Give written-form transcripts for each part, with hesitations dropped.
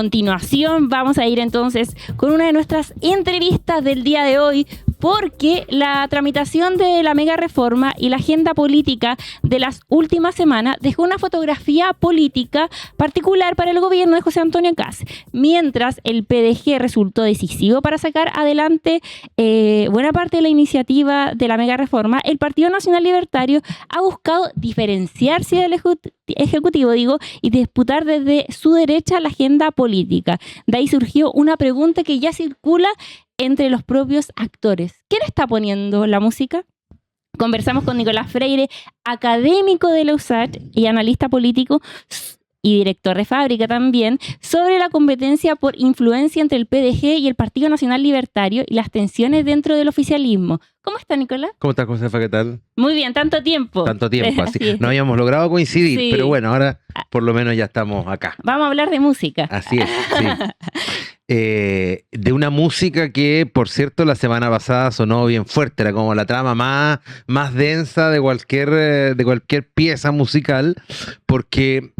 Continuación vamos a ir entonces con una de nuestras entrevistas del día de hoy, porque la tramitación de la mega reforma y la agenda política de las últimas semanas dejó una fotografía política particular para el gobierno de José Antonio Kast. Mientras el PDG resultó decisivo para sacar adelante buena parte de la iniciativa de la mega reforma, el Partido Nacional Libertario ha buscado diferenciarse del Ejecutivo, y disputar desde su derecha la agenda política. De ahí surgió una pregunta que ya circula entre los propios actores. ¿Quién está poniendo la música? Conversamos con Nicolás Freire, académico de la USACH y analista político y director de Fábrica también, sobre la competencia por influencia entre el PDG y el Partido Nacional Libertario y las tensiones dentro del oficialismo. ¿Cómo está, Nicolás? ¿Cómo estás, Josefa? ¿Qué tal? Muy bien, tanto tiempo. Tanto tiempo, así. No habíamos logrado coincidir, sí. Pero bueno, ahora por lo menos ya estamos acá. Vamos a hablar de música. Así es, sí. De una música que, por cierto, la semana pasada sonó bien fuerte, era como la trama más densa de cualquier pieza musical, porque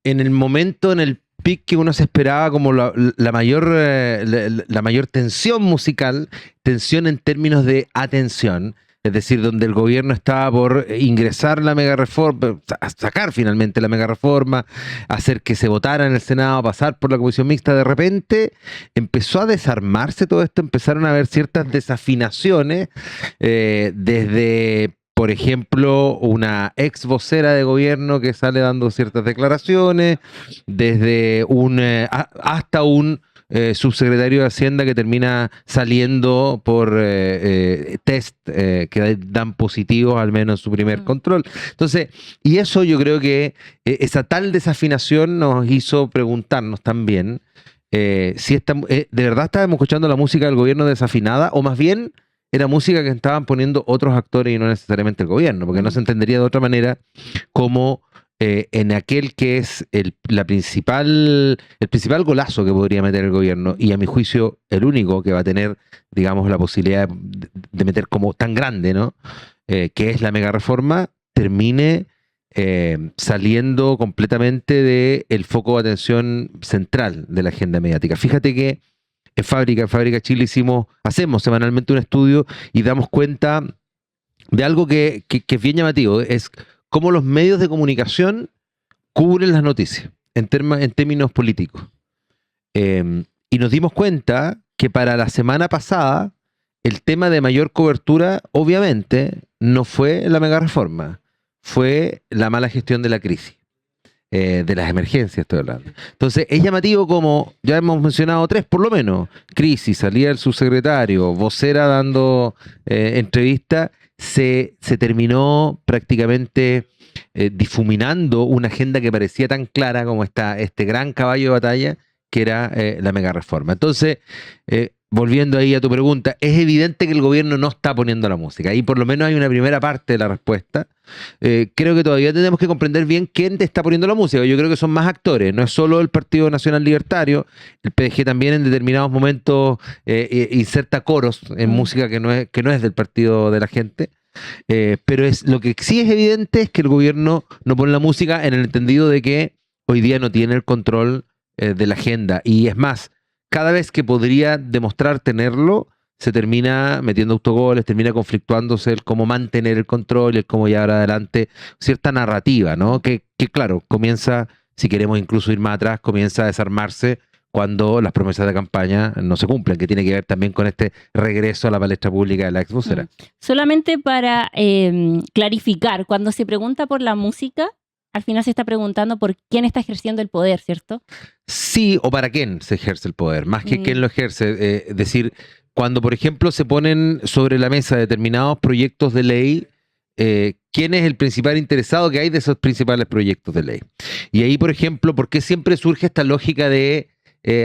en el momento, en el pic que uno se esperaba como la mayor tensión musical, tensión en términos de atención, es decir, donde el gobierno estaba por ingresar la mega reforma, sacar finalmente la mega reforma, hacer que se votara en el Senado, pasar por la comisión mixta, de repente empezó a desarmarse todo esto, empezaron a haber ciertas desafinaciones, desde, por ejemplo, una ex vocera de gobierno que sale dando ciertas declaraciones, desde hasta un subsecretario de Hacienda que termina saliendo por test que dan positivos, al menos en su primer control. Entonces, y eso yo creo que esa tal desafinación nos hizo preguntarnos también si de verdad estábamos escuchando la música del gobierno desafinada, o más bien era música que estaban poniendo otros actores y no necesariamente el gobierno, porque no se entendería de otra manera como en aquel que es el principal golazo que podría meter el gobierno, y a mi juicio el único que va a tener, digamos, la posibilidad de meter como tan grande, ¿no? Que es la mega reforma, termine saliendo completamente del foco de atención central de la agenda mediática. Fíjate que en Fábrica Chile hacemos semanalmente un estudio y damos cuenta de algo que es bien llamativo, es cómo los medios de comunicación cubren las noticias en términos políticos. Y nos dimos cuenta que para la semana pasada el tema de mayor cobertura, obviamente, no fue la mega reforma, fue la mala gestión de la crisis. De las emergencias estoy hablando. Entonces es llamativo, como ya hemos mencionado 3 por lo menos: crisis, salida del subsecretario, vocera dando entrevista, se terminó prácticamente difuminando una agenda que parecía tan clara como este gran caballo de batalla que era la mega reforma. Entonces, volviendo ahí a tu pregunta, es evidente que el gobierno no está poniendo la música. Ahí por lo menos hay una primera parte de la respuesta. Creo que todavía tenemos que comprender bien quién te está poniendo la música. Yo creo que son más actores, no es solo el Partido Nacional Libertario. El PDG también en determinados momentos inserta coros en música que no es del partido de la gente. Pero lo que sí es evidente es que el gobierno no pone la música, en el entendido de que hoy día no tiene el control de la agenda. Y es más, cada vez que podría demostrar tenerlo, se termina metiendo autogoles, termina conflictuándose el cómo mantener el control y el cómo llevar adelante cierta narrativa, ¿no? Que claro, comienza, si queremos incluso ir más atrás, comienza a desarmarse cuando las promesas de campaña no se cumplen, que tiene que ver también con este regreso a la palestra pública de la ex vocera. Solamente para clarificar, cuando se pregunta por la música, al final se está preguntando por quién está ejerciendo el poder, ¿cierto? Sí, o para quién se ejerce el poder, más que quién lo ejerce. Es decir, cuando, por ejemplo, se ponen sobre la mesa determinados proyectos de ley, ¿quién es el principal interesado que hay de esos principales proyectos de ley? Y ahí, por ejemplo, ¿por qué siempre surge esta lógica de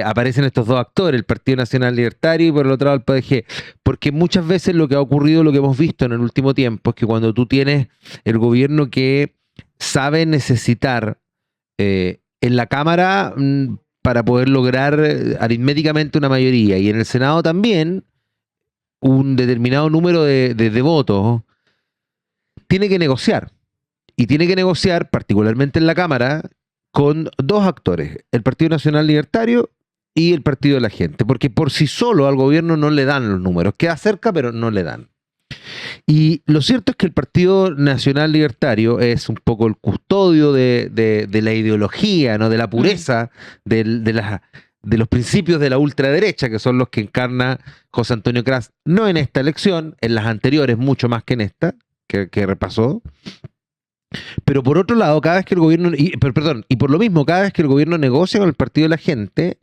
aparecen estos dos actores, el Partido Nacional Libertario y por el otro lado el PDG? Porque muchas veces lo que ha ocurrido, lo que hemos visto en el último tiempo, es que cuando tú tienes el gobierno que sabe necesitar en la Cámara para poder lograr aritméticamente una mayoría, y en el Senado también un determinado número de votos, tiene que negociar. Y tiene que negociar, particularmente en la Cámara, con dos actores, el Partido Nacional Libertario y el Partido de la Gente, porque por sí solo al gobierno no le dan los números, queda cerca pero no le dan. Y lo cierto es que el Partido Nacional Libertario es un poco el custodio de la ideología, ¿no? De la pureza, de los principios de la ultraderecha, que son los que encarna José Antonio Cast, no en esta elección, en las anteriores mucho más que en esta, que repasó. Pero por otro lado, cada vez que el gobierno, y por lo mismo, cada vez que el gobierno negocia con el Partido de la Gente,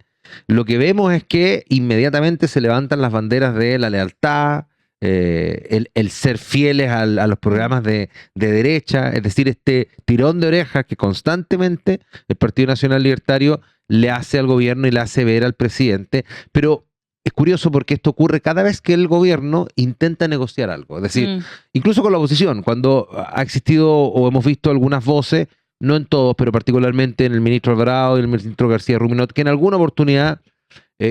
lo que vemos es que inmediatamente se levantan las banderas de la lealtad, el ser fieles a los programas de derecha, es decir, este tirón de orejas que constantemente el Partido Nacional Libertario le hace al gobierno y le hace ver al presidente. Pero es curioso porque esto ocurre cada vez que el gobierno intenta negociar algo. Es decir, incluso con la oposición, cuando ha existido o hemos visto algunas voces, no en todos, pero particularmente en el ministro Alvarado y el ministro García Ruminot, que en alguna oportunidad,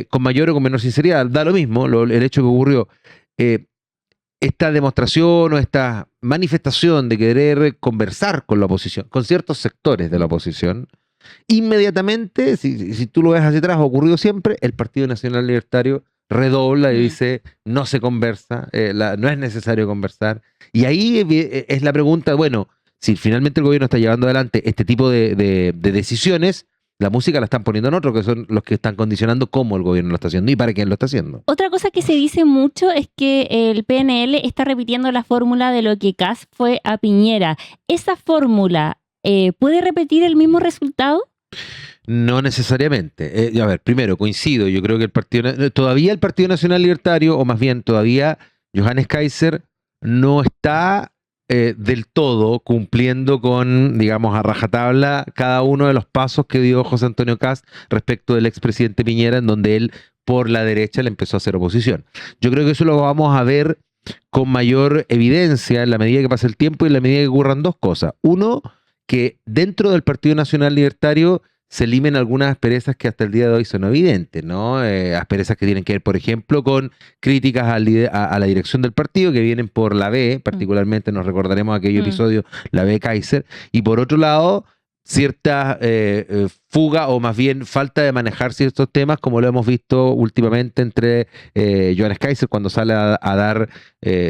con mayor o con menor sinceridad, da lo mismo, el hecho que ocurrió, esta demostración o esta manifestación de querer conversar con la oposición, con ciertos sectores de la oposición, inmediatamente, si tú lo ves hacia atrás, ha ocurrido siempre, el Partido Nacional Libertario redobla y dice, no se conversa, no es necesario conversar. Y ahí es la pregunta, bueno, si finalmente el gobierno está llevando adelante este tipo de decisiones, la música la están poniendo en otro, que son los que están condicionando cómo el gobierno lo está haciendo y para quién lo está haciendo. Otra cosa que se dice mucho es que el PNL está repitiendo la fórmula de lo que Kast fue a Piñera. ¿Esa fórmula puede repetir el mismo resultado? No necesariamente. A ver, primero, coincido, yo creo que todavía el Partido Nacional Libertario, o más bien todavía Johannes Kaiser, no está del todo cumpliendo con, digamos, a rajatabla cada uno de los pasos que dio José Antonio Cast respecto del expresidente Piñera, en donde él por la derecha le empezó a hacer oposición. Yo creo que eso lo vamos a ver con mayor evidencia en la medida que pase el tiempo y en la medida que ocurran dos cosas. Uno, que dentro del Partido Nacional Libertario se limen algunas asperezas que hasta el día de hoy son evidentes, ¿no? Asperezas que tienen que ver, por ejemplo, con críticas a la dirección del partido, que vienen por la B, particularmente nos recordaremos aquel episodio, la B Kaiser, y por otro lado, cierta fuga o más bien falta de manejar ciertos temas, como lo hemos visto últimamente entre Johannes Kaiser cuando sale a dar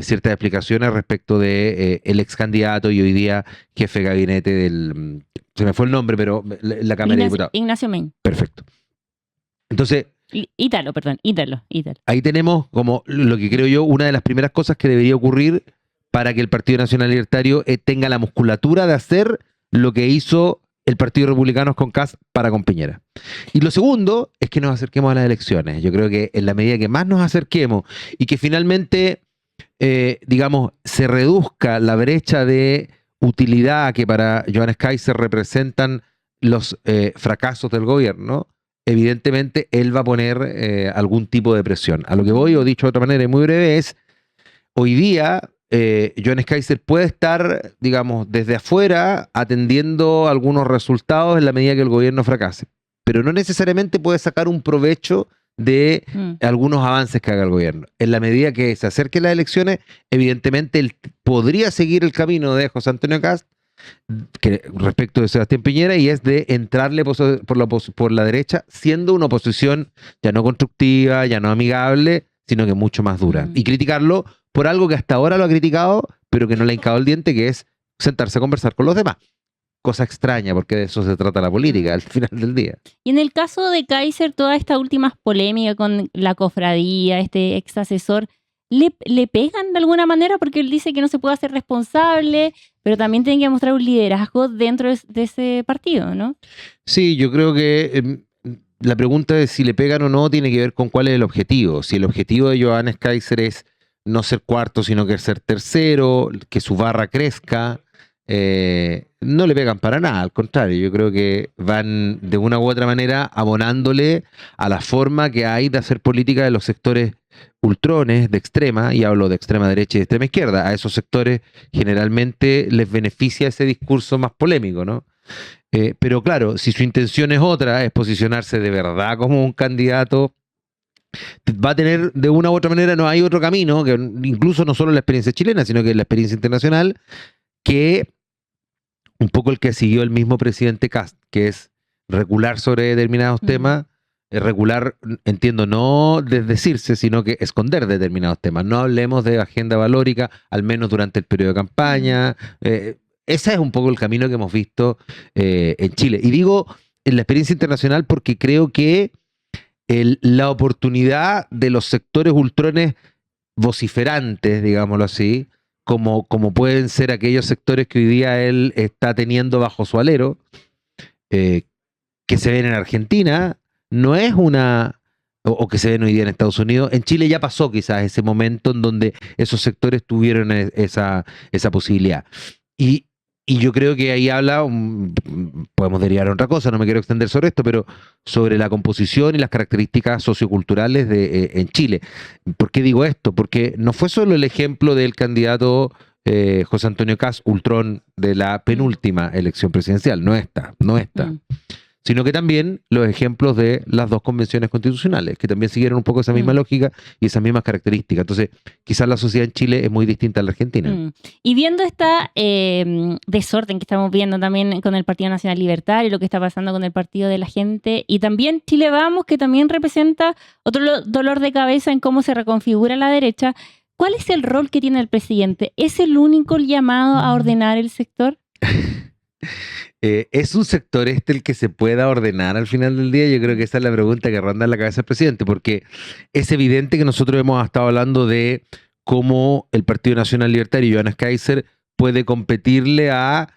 ciertas explicaciones respecto de el ex candidato y hoy día jefe de gabinete del... Se me fue el nombre, pero la Cámara de Diputados. Ignacio Meyn. Perfecto. Entonces... Ítalo. Ahí tenemos como lo que creo yo, una de las primeras cosas que debería ocurrir para que el Partido Nacional Libertario tenga la musculatura de hacer lo que hizo el Partido Republicano con Kast para con Piñera. Y lo segundo es que nos acerquemos a las elecciones. Yo creo que en la medida que más nos acerquemos y que finalmente, digamos, se reduzca la brecha de utilidad que para Johannes Kaiser representan los fracasos del gobierno, evidentemente él va a poner algún tipo de presión. A lo que voy, o dicho de otra manera y muy breve, es hoy día Johannes Kaiser puede estar, digamos, desde afuera atendiendo algunos resultados en la medida que el gobierno fracase, pero no necesariamente puede sacar un provecho de algunos avances que haga el gobierno. En la medida que se acerquen las elecciones, evidentemente él podría seguir el camino de José Antonio Cast respecto de Sebastián Piñera, y es de entrarle por la derecha, siendo una oposición ya no constructiva, ya no amigable, sino que mucho más dura. Y criticarlo por algo que hasta ahora lo ha criticado, pero que no le ha hincado el diente, que es sentarse a conversar con los demás. Cosa extraña, porque de eso se trata la política al final del día. Y en el caso de Kaiser, toda esta última polémica con la cofradía, este ex asesor, ¿le pegan de alguna manera? Porque él dice que no se puede hacer responsable, pero también tiene que mostrar un liderazgo dentro de ese partido, ¿no? Sí, yo creo que la pregunta de si le pegan o no tiene que ver con cuál es el objetivo. Si el objetivo de Johannes Kaiser es no ser cuarto, sino que ser tercero, que su barra crezca, no le pegan para nada, al contrario, yo creo que van de una u otra manera abonándole a la forma que hay de hacer política de los sectores ultrones de extrema, y hablo de extrema derecha y de extrema izquierda. A esos sectores generalmente les beneficia ese discurso más polémico, ¿no? Pero claro, si su intención es otra, es posicionarse de verdad como un candidato, va a tener de una u otra manera, no hay otro camino, que incluso no solo la experiencia chilena, sino que la experiencia internacional, que un poco el que siguió el mismo presidente Kast, que es recular sobre determinados temas, regular, entiendo, no desdecirse, sino que esconder determinados temas. No hablemos de agenda valórica, al menos durante el periodo de campaña. Ese es un poco el camino que hemos visto en Chile. Y digo en la experiencia internacional porque creo que la oportunidad de los sectores ultrones vociferantes, digámoslo así, como pueden ser aquellos sectores que hoy día él está teniendo bajo su alero, que se ven en Argentina, no es o que se ven hoy día en Estados Unidos. En Chile ya pasó quizás ese momento en donde esos sectores tuvieron esa posibilidad. Y yo creo que ahí habla, podemos derivar a otra cosa, no me quiero extender sobre esto, pero sobre la composición y las características socioculturales en Chile. ¿Por qué digo esto? Porque no fue solo el ejemplo del candidato José Antonio Kast, ultrón de la penúltima elección presidencial, no esta, sino que también los ejemplos de las dos convenciones constitucionales, que también siguieron un poco esa misma lógica y esas mismas características. Entonces, quizás la sociedad en Chile es muy distinta a la Argentina. Y viendo esta desorden que estamos viendo también con el Partido Nacional Libertario, lo que está pasando con el Partido de la Gente, y también Chile Vamos, que también representa otro dolor de cabeza en cómo se reconfigura la derecha, ¿cuál es el rol que tiene el presidente? ¿Es el único llamado a ordenar el sector? ¿Es un sector el que se pueda ordenar al final del día? Yo creo que esa es la pregunta que ronda en la cabeza del presidente, porque es evidente que nosotros hemos estado hablando de cómo el Partido Nacional Libertario y Johannes Kaiser puede competirle al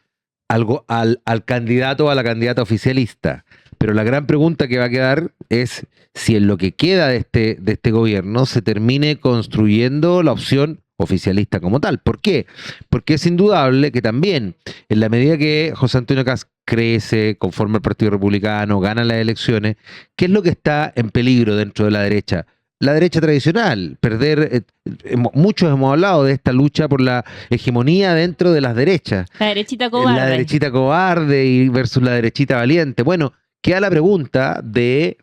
candidato o a la candidata oficialista. Pero la gran pregunta que va a quedar es si en lo que queda de este gobierno se termine construyendo la opción oficialista como tal. ¿Por qué? Porque es indudable que también, en la medida que José Antonio Kast crece, conforma el Partido Republicano, gana las elecciones, ¿qué es lo que está en peligro dentro de la derecha? La derecha tradicional, muchos hemos hablado de esta lucha por la hegemonía dentro de las derechas. La derechita cobarde. La derechita cobarde versus la derechita valiente. Bueno, queda la pregunta de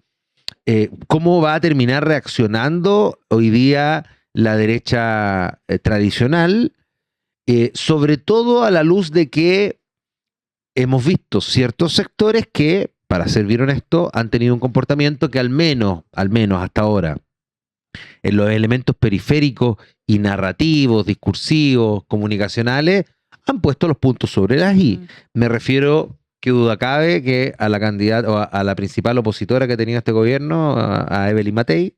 cómo va a terminar reaccionando hoy día la derecha tradicional, sobre todo a la luz de que hemos visto ciertos sectores que, para ser bien honesto, han tenido un comportamiento que al menos hasta ahora, en los elementos periféricos y narrativos, discursivos, comunicacionales, han puesto los puntos sobre las i. Me refiero, qué duda cabe, que a la candidata o a la principal opositora que ha tenido este gobierno, a Evelyn Matei,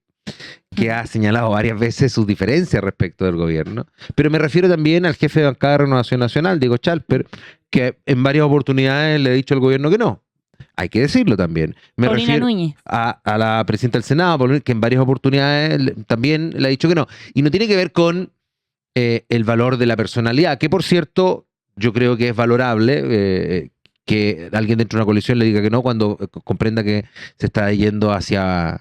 que ha señalado varias veces sus diferencias respecto del gobierno. Pero me refiero también al jefe de bancada de Renovación Nacional, Diego Chalper, que en varias oportunidades le ha dicho al gobierno que no. Hay que decirlo también. Me Paulina refiero Núñez. a la presidenta del Senado, que en varias oportunidades también le ha dicho que no. Y no tiene que ver con el valor de la personalidad, que por cierto, yo creo que es valorable que alguien dentro de una coalición le diga que no cuando comprenda que se está yendo hacia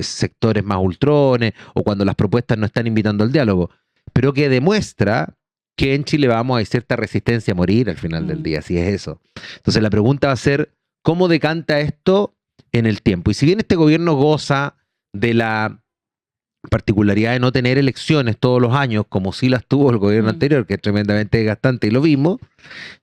sectores más ultrones o cuando las propuestas no están invitando al diálogo, pero que demuestra que en Chile hay cierta resistencia a morir al final del día, si es eso. Entonces la pregunta va a ser, ¿cómo decanta esto en el tiempo? Y si bien este gobierno goza de la particularidad de no tener elecciones todos los años, como sí las tuvo el gobierno anterior, que es tremendamente desgastante, y lo vimos,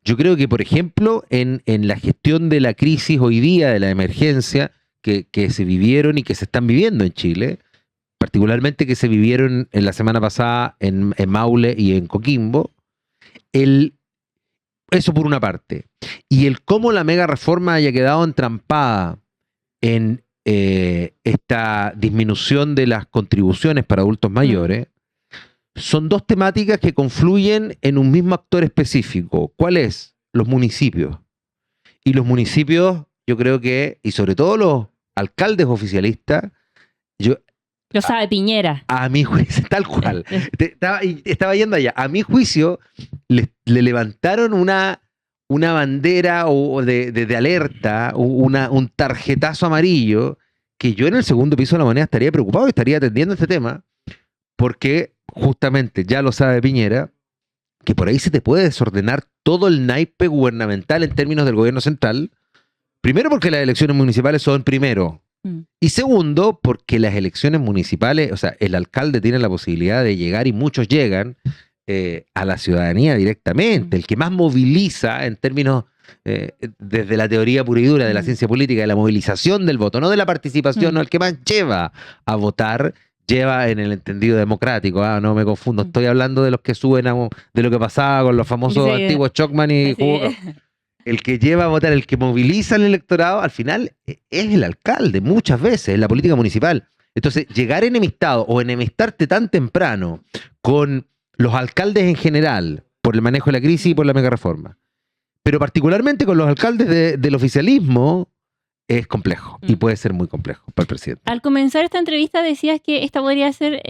yo creo que, por ejemplo, en la gestión de la crisis hoy día, de la emergencia que se vivieron y que se están viviendo en Chile, particularmente que se vivieron en la semana pasada en Maule y en Coquimbo, eso por una parte. Y el cómo la mega reforma haya quedado entrampada en esta disminución de las contribuciones para adultos mayores, son dos temáticas que confluyen en un mismo actor específico. ¿Cuál es? Los municipios. Y los municipios, yo creo que, y sobre todo los alcaldes oficialistas, lo sabe Piñera. A mi juicio, tal cual. Estaba yendo allá. A mi juicio, le levantaron una bandera de alerta, un tarjetazo amarillo, que yo en el segundo piso de La Moneda estaría preocupado y estaría atendiendo este tema, porque justamente ya lo sabe Piñera, que por ahí se te puede desordenar todo el naipe gubernamental en términos del gobierno central. Primero porque las elecciones municipales son primero. Y segundo, porque las elecciones municipales, o sea, el alcalde tiene la posibilidad de llegar y muchos llegan a la ciudadanía directamente, el que más moviliza en términos, desde la teoría pura y dura de la ciencia política, de la movilización del voto, no de la participación, no, el que más lleva a votar, lleva en el entendido democrático, no me confundo, estoy hablando de los que suben de lo que pasaba con los famosos antiguos Chocman y Jugo. El que lleva a votar, el que moviliza el electorado, al final es el alcalde, muchas veces, en la política municipal. Entonces, llegar enemistado o enemistarte tan temprano con los alcaldes en general, por el manejo de la crisis y por la megareforma, pero particularmente con los alcaldes del oficialismo, es complejo y puede ser muy complejo para el presidente. Al comenzar esta entrevista decías que esta podría ser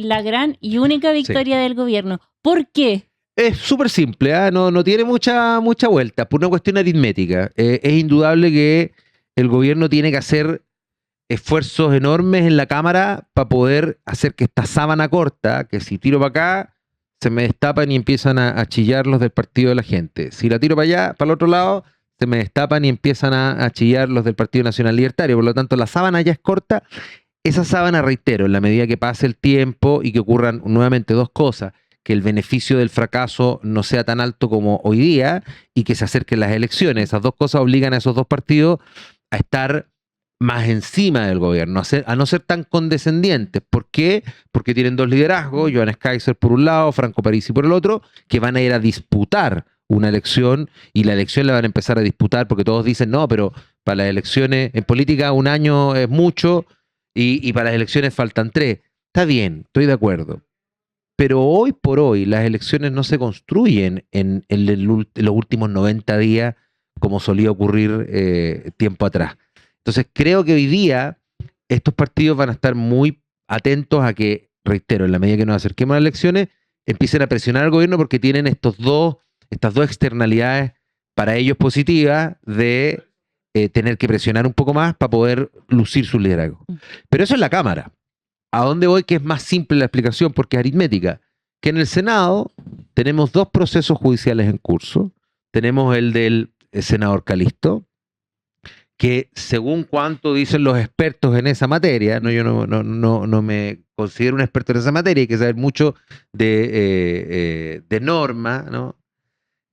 la gran y única victoria del gobierno. ¿Por qué? Es súper simple, no tiene mucha vuelta, por una cuestión aritmética. Es indudable que el gobierno tiene que hacer esfuerzos enormes en la Cámara para poder hacer que esta sábana corta, que si tiro para acá, se me destapan y empiezan a chillar los del partido de la gente. Si la tiro para allá, para el otro lado, se me destapan y empiezan a chillar los del Partido Nacional Libertario. Por lo tanto, la sábana ya es corta. Esa sábana, reitero, en la medida que pase el tiempo y que ocurran nuevamente dos cosas, que el beneficio del fracaso no sea tan alto como hoy día y que se acerquen las elecciones. Esas dos cosas obligan a esos dos partidos a estar más encima del gobierno, a no ser tan condescendientes. ¿Por qué? Porque tienen dos liderazgos, Johannes Kaiser por un lado, Franco Parisi por el otro, que van a ir a disputar una elección, y la elección la van a empezar a disputar porque todos dicen, no, pero para las elecciones, en política un año es mucho y para las elecciones faltan 3. Está bien, estoy de acuerdo. Pero hoy por hoy las elecciones no se construyen en los últimos 90 días como solía ocurrir tiempo atrás. Entonces creo que hoy día estos partidos van a estar muy atentos a que, reitero, en la medida que nos acerquemos a las elecciones, empiecen a presionar al gobierno porque tienen estas dos externalidades para ellos positivas de tener que presionar un poco más para poder lucir su liderazgo. Pero eso es la Cámara. ¿A dónde voy? Que es más simple la explicación porque es aritmética. Que en el Senado tenemos dos procesos judiciales en curso. Tenemos el del senador Calisto, que según cuanto dicen los expertos en esa materia, yo no me considero un experto en esa materia, hay que saber mucho de norma, ¿no?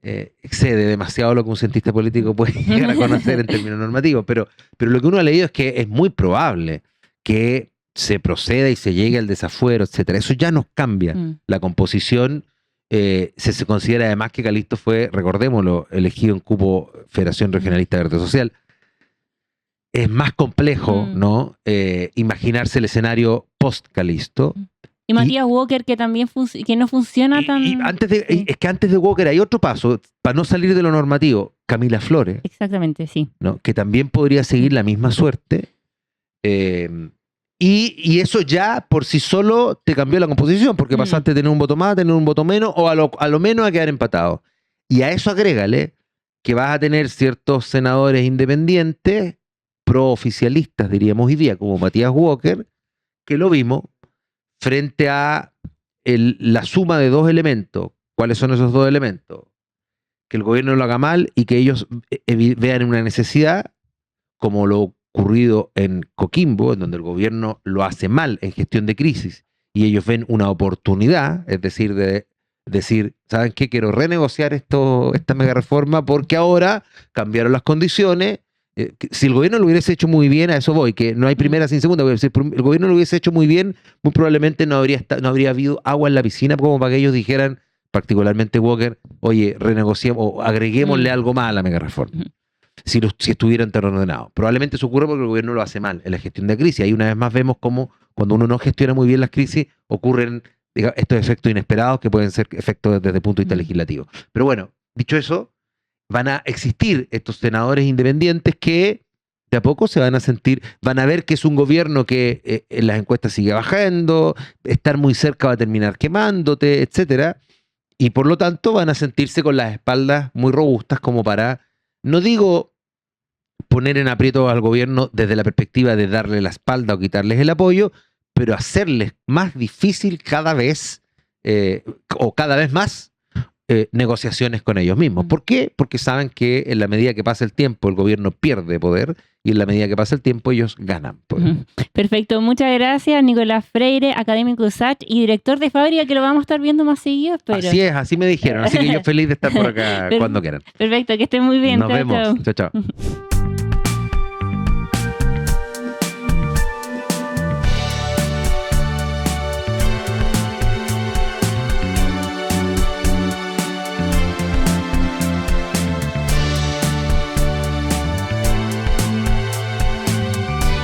Excede demasiado lo que un cientista político puede llegar a conocer en términos normativos, pero lo que uno ha leído es que es muy probable que se proceda y se llegue al desafuero, etcétera. Eso ya nos cambia la composición. Se considera además que Calisto fue, recordémoslo, elegido en cupo Federación Regionalista Verde Social. Es más complejo, ¿no? Imaginarse el escenario post-Calisto. Y Matías Walker, que también que no funciona tan... Es que antes de Walker hay otro paso, para no salir de lo normativo, Camila Flores. Exactamente, sí. ¿No? Que también podría seguir la misma suerte. Y eso ya por sí solo te cambió la composición, porque pasaste de tener un voto más a tener un voto menos, o a lo menos a quedar empatado. Y a eso agrégale que vas a tener ciertos senadores independientes, pro-oficialistas, diríamos hoy día, como Matías Walker, que lo vimos frente a la suma de dos elementos. ¿Cuáles son esos dos elementos? Que el gobierno lo haga mal y que ellos vean una necesidad, como lo ocurrido en Coquimbo, en donde el gobierno lo hace mal en gestión de crisis y ellos ven una oportunidad, es decir, ¿saben qué? Quiero renegociar esta mega reforma porque ahora cambiaron las condiciones. Si el gobierno lo hubiese hecho muy bien, a eso voy, que no hay primera sin segunda, si el gobierno lo hubiese hecho muy bien, muy probablemente no habría habido agua en la piscina como para que ellos dijeran, particularmente Walker, oye, renegociemos o agreguémosle algo más a la mega reforma. Si estuvieran tan ordenados. Probablemente eso ocurre porque el gobierno lo hace mal en la gestión de crisis. Ahí una vez más vemos cómo cuando uno no gestiona muy bien las crisis ocurren estos efectos inesperados que pueden ser efectos desde el punto de vista legislativo. Pero bueno, dicho eso, van a existir estos senadores independientes que de a poco se van a sentir, van a ver que es un gobierno que en las encuestas sigue bajando, estar muy cerca va a terminar quemándote, etcétera, y por lo tanto van a sentirse con las espaldas muy robustas como para, no digo poner en aprieto al gobierno desde la perspectiva de darle la espalda o quitarles el apoyo, pero hacerles más difícil cada vez, o cada vez más, negociaciones con ellos mismos. ¿Por qué? Porque saben que en la medida que pasa el tiempo el gobierno pierde poder y en la medida que pasa el tiempo ellos ganan poder. Perfecto, muchas gracias Nicolás Freire, académico USACH y director de fábrica, que lo vamos a estar viendo más seguido. Pero... Así es, así me dijeron, así que yo feliz de estar por acá cuando quieran. Perfecto, que estén muy bien. Nos vemos. Chao, chao.